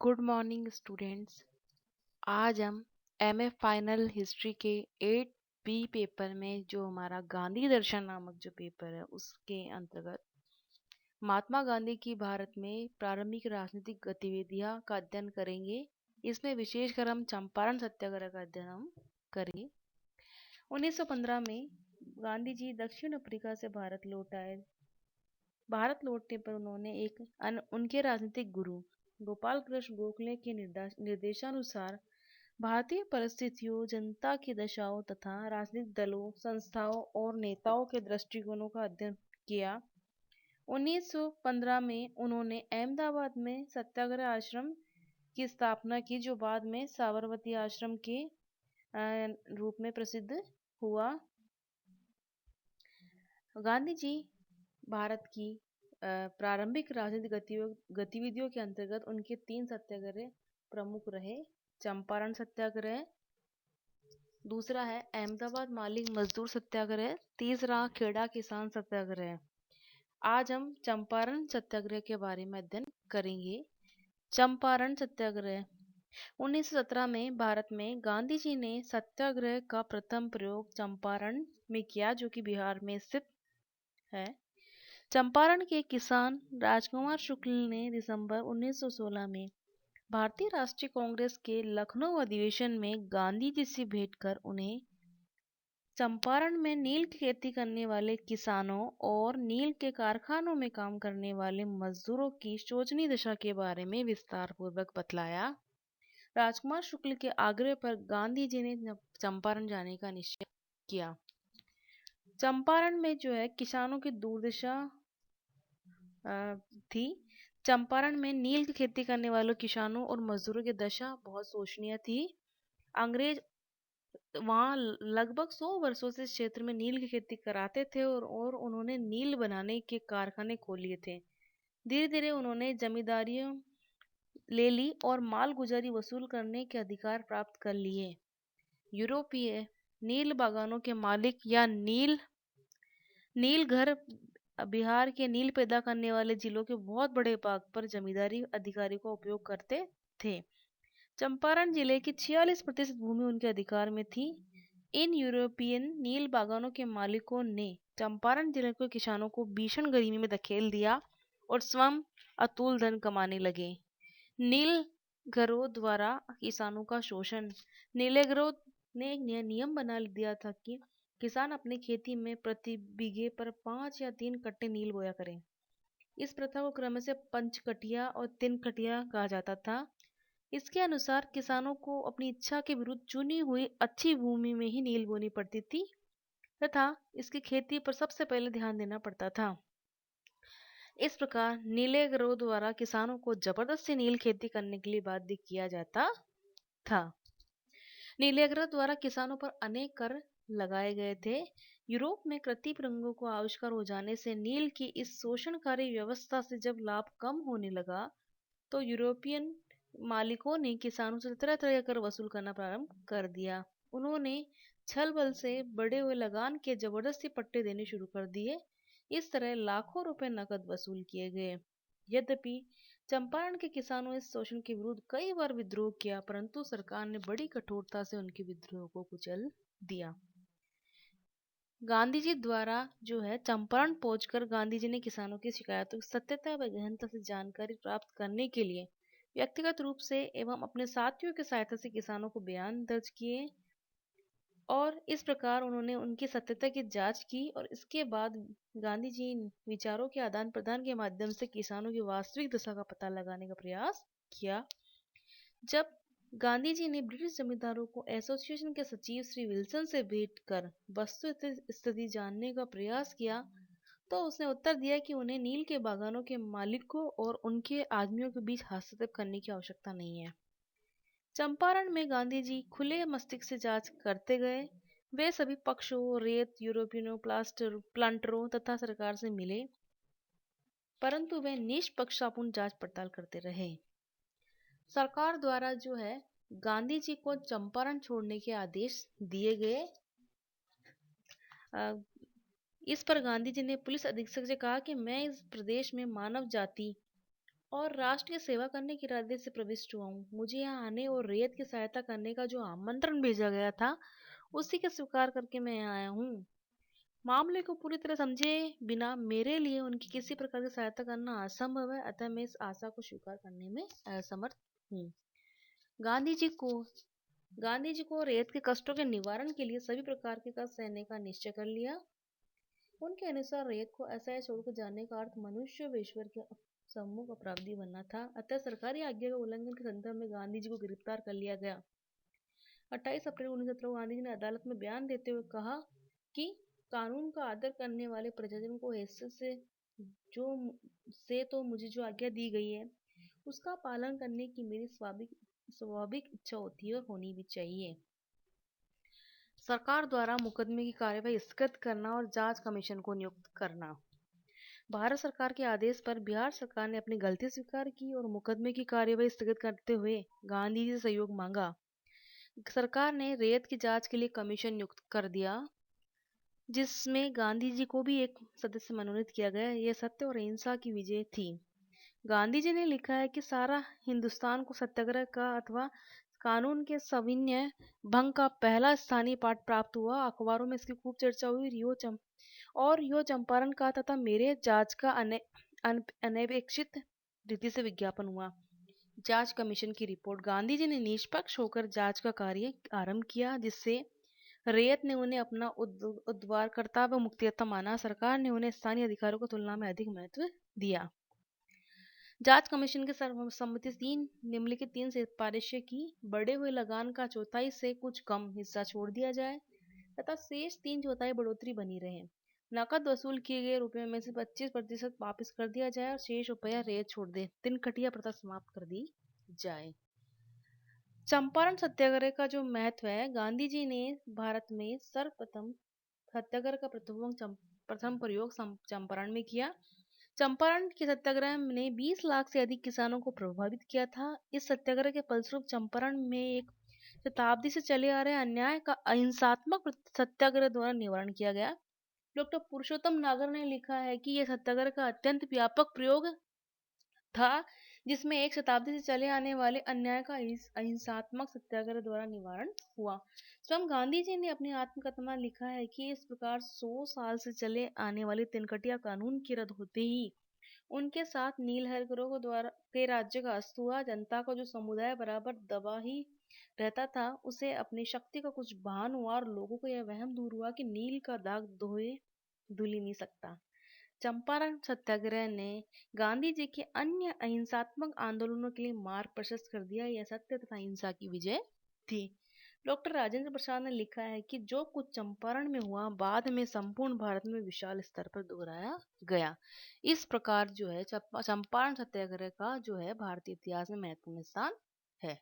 Good morning students. आज हम MA final history के 8 बी पेपर में जो हमारा गांधी दर्शन नामक जो पेपर है उसके अंतर्गत महात्मा गांधी की भारत में प्रारंभिक राजनीतिक गतिविधियां का अध्ययन करेंगे। इसमें विशेषकर हम चंपारण सत्याग्रह का अध्ययन हम करेंगे। 1915 में गांधी जी दक्षिण अफ्रीका से भारत लौट आए। भारत लौटने पर उन्होंने उनके राजनीतिक गुरु गोपाल कृष्ण गोखले के निर्देशानुसार भारतीय परिस्थितियों, जनता की दशाओं तथा राजनीतिक दलों, संस्थाओं और नेताओं के दृष्टिकोणों का अध्ययन किया। 1915 में उन्होंने अहमदाबाद में सत्याग्रह आश्रम की स्थापना की, जो बाद में साबरमती आश्रम के रूप में प्रसिद्ध हुआ। गांधी जी भारत की प्रारंभिक राजनीतिक गतिविधियों के अंतर्गत उनके 3 सत्याग्रह प्रमुख रहे। चंपारण सत्याग्रह, दूसरा है अहमदाबाद मालिक मजदूर सत्याग्रह, तीसरा खेड़ा किसान सत्याग्रह। आज हम चंपारण सत्याग्रह के बारे में अध्ययन करेंगे। चंपारण सत्याग्रह 1917 में भारत में गांधी जी ने सत्याग्रह का प्रथम प्रयोग चंपारण में किया, जो कि बिहार में स्थित है। चंपारण के किसान राजकुमार शुक्ल ने दिसंबर 1916 में भारतीय राष्ट्रीय कांग्रेस के लखनऊ अधिवेशन में गांधी जी से भेंट कर उन्हें चंपारण में नील की खेती करने वाले किसानों और नील के कारखानों में काम करने वाले मजदूरों की शोचनीय दशा के बारे में विस्तार पूर्वक बतलाया। राजकुमार शुक्ल के आग्रह पर गांधी जी ने चंपारण जाने का निश्चय किया। चंपारण में जो है किसानों की दुर्दशा थी। चंपारण में नील की खेती करने वालों किसानों और मजदूरों की दशा बहुत शोचनीय थी। अंग्रेज वहां लगभग 100 वर्षों से इस क्षेत्र में नील की खेती कराते थे और उन्होंने नील बनाने के कारखाने खोल लिए थे। धीरे धीरे उन्होंने जमींदारियां ले ली और माल गुजारी वसूल करने के अधिकार प्राप्त कर लिए। यूरोपीय नील बागानों के मालिक या नील घर बिहार के नील पैदा करने वाले जिलों के बहुत बड़े भाग पर जमींदारी अधिकारी का उपयोग करते थे। चंपारण जिले की 46% भूमि उनके अधिकार में थी। इन यूरोपियन नील बागानों के मालिकों ने चंपारण जिले के किसानों को भीषण गरीबी में धकेल दिया और स्वयं अतुल धन कमाने लगे। नील घरों द्वारा किसानों का शोषण। नीले घरों ने एक नियम बना दिया था कि किसान अपनी खेती में प्रति बीघे पर 5 या 3 कट्टे नील बोया करें। इस प्रथा को क्रम से पंचकटिया और 3 कटिया कहा जाता था। इसके अनुसार किसानों को अपनी इच्छा के विरुद्ध चुनी हुई अच्छी भूमि में ही नील बोनी पड़ती थी तथा इसकी खेती पर सबसे पहले ध्यान देना पड़ता था। इस प्रकार नीले घरों द्वारा किसानों को जबरदस्ती नील खेती करने के लिए बाध्य किया जाता था। नीलेग्रह द्वारा किसानों पर अनेक कर लगाए गए थे। यूरोप में कृत्रिम रंगों को आविष्कार हो जाने से नील की इस शोषणकारी व्यवस्था से जब लाभ कम होने लगा तो यूरोपियन मालिकों ने किसानों से तरह तरह कर वसूल करना प्रारंभ कर दिया। उन्होंने छल बल से बढ़े हुए लगान के जबरदस्ती पट्टे देने शुरू कर दिए। इस तरह लाखों रुपए नकद वसूल किए गए। यद्यपि चंपारण के किसानों इस शोषण के विरुद्ध कई बार विद्रोह किया, परंतु सरकार ने बड़ी कठोरता से उनके विद्रोह को कुचल दिया। गांधी जी द्वारा जो है चंपारण पहुंचकर गांधी जी ने किसानों की शिकायतों की सत्यता व गहनता से जानकारी प्राप्त करने के लिए व्यक्तिगत रूप से एवं अपने साथियों की सहायता से किसानों को बयान दर्ज किए और इस प्रकार उन्होंने उनकी सत्यता की जांच की और इसके बाद गांधी जी विचारों के आदान प्रदान के माध्यम से किसानों की वास्तविक दशा का पता लगाने का प्रयास किया। जब गांधी जी ने ब्रिटिश जमींदारों को एसोसिएशन के सचिव श्री विल्सन से भेंट कर वस्तु स्थिति जानने का प्रयास किया तो उसने उत्तर दिया कि उन्हें नील के बागानों के मालिकों और उनके आदमियों के बीच हस्तक्षेप करने की आवश्यकता नहीं है। चंपारण में गांधी जी खुले मस्तिष्क से जांच करते गए। वे सभी पक्षों, रेत, यूरोपियनों, प्लांटरों तथा सरकार से मिले, परंतु वे निष्पक्षतापूर्ण जांच पड़ताल करते रहे। सरकार द्वारा जो है गांधी जी को चंपारण छोड़ने के आदेश दिए गए। इस पर गांधी जी ने पुलिस अधीक्षक से कहा कि मैं इस प्रदेश में मानव जाति और राष्ट्र की सेवा करने के इरादे से प्रविष्ट हुआ हूँ। मुझे यहाँ आने और रैयत की सहायता करने का जो आमंत्रण भेजा गया था, उसी का स्वीकार करके मैं यहाँ आया हूँ। मामले को पूरी तरह समझे बिना मेरे लिए उनकी किसी प्रकार की सहायता करना असंभव है, अतः मैं इस आशा को स्वीकार करने में असमर्थ हूँ। गांधी जी को गांधी जी को रैयत के कष्टों के निवारण के लिए सभी प्रकार के कष्ट सहने का निश्चय कर लिया। उनके अनुसार रैयत को असहाय छोड़कर जाने का अर्थ मनुष्य व ईश्वर के सम्मुख अपराधी बनना था। अतः सरकारी आज्ञा का उल्लंघन के संदर्भ में गांधी जी को गिरफ्तार कर लिया गया। 28 अप्रैल 1917 को गांधी जी ने अदालत में बयान देते हुए कहा कि कानून का आदर करने वाले प्रजाजन को हैसियत से जो तो मुझे जो आज्ञा दी गई है उसका पालन करने की मेरी स्वाभाविक इच्छा होती है और होनी भी चाहिए। सरकार द्वारा मुकदमे की कार्यवाही स्थगित करना और जांच कमीशन को नियुक्त करना। भारत सरकार के आदेश पर बिहार सरकार ने अपनी गलती स्वीकार की और मुकदमे की कार्यवाही स्थगित करते हुए गांधी जी से सहयोग मांगा। सरकार ने रैयत की जांच के लिए कमीशन नियुक्त कर दिया, जिसमें गांधी जी को भी एक सदस्य मनोनीत किया गया। यह सत्य और अहिंसा की विजय थी। गांधी जी ने लिखा है कि सारा हिंदुस्तान को सत्याग्रह का अथवा कानून के सविनय भंग का पहला स्थानीय पाठ प्राप्त हुआ। अखबारों में इसकी खूब चर्चा हुई। यो चंपारण का तथा मेरे जांच का अनपेक्षित रीति से विज्ञापन हुआ। जांच कमीशन की रिपोर्ट। गांधी जी ने निष्पक्ष होकर जांच का कार्य आरंभ किया, जिससे रैयत ने उन्हें अपना उद्धारकर्ता व मुक्तिदाता माना। सरकार ने उन्हें स्थानीय अधिकारियों की तुलना में अधिक महत्व दिया। जांच कमीशन की सर्वसम्मति निम्नलिखित 3 सिफारिशें की। बढ़े हुए लगान का चौथाई से कुछ कम हिस्सा छोड़ दिया जाए तथा शेष 3/4 बढ़ोतरी बनी रहे। नकद वसूल किए गए रुपयों में से 25% वापस कर दिया जाए और शेष रुपया रैयत छोड़ दे। तिनकटिया प्रथा समाप्त कर दी जाए। चंपारण सत्याग्रह का जो महत्व है, गांधी जी ने भारत में सर्वप्रथम सत्याग्रह का प्रथम प्रयोग चंपारण में किया। चंपारण के सत्याग्रह ने 20 लाख से अधिक किसानों को प्रभावित किया था। इस सत्याग्रह के फलस्वरूप चंपारण में एक शताब्दी से चले आ रहे अन्याय का अहिंसात्मक सत्याग्रह द्वारा निवारण किया गया। डॉक्टर पुरुषोत्तम नागर ने लिखा है कि यह सत्याग्रह का अत्यंत व्यापक प्रयोग था, जिसमें एक शताब्दी से चले आने वाले अन्याय का अहिंसात्मक सत्याग्रह द्वारा निवारण हुआ। स्वयं गांधी जी ने अपनी आत्मकथा में लिखा है कि इस प्रकार 100 साल से चले आने वाले तिनकटिया कानून के रद्द होते ही उनके साथ नीलहरगरों द्वारा के राज्य का अस्त हुआ। जनता का जो समुदाय बराबर दबा ही रहता था, उसे अपनी शक्ति का कुछ भान हुआ और लोगों को यह वहम दूर हुआ कि नील का दाग धुल ही नहीं सकता। चंपारण सत्याग्रह ने गांधी जी के अन्य अहिंसात्मक आंदोलनों के लिए मार्ग प्रशस्त कर दिया। यह सत्य तथा अहिंसा की विजय थी। डॉक्टर राजेंद्र प्रसाद ने लिखा है कि जो कुछ चंपारण में हुआ, बाद में संपूर्ण भारत में विशाल स्तर पर दोहराया गया। इस प्रकार जो है चंपारण सत्याग्रह का जो है भारतीय इतिहास में महत्वपूर्ण स्थान है।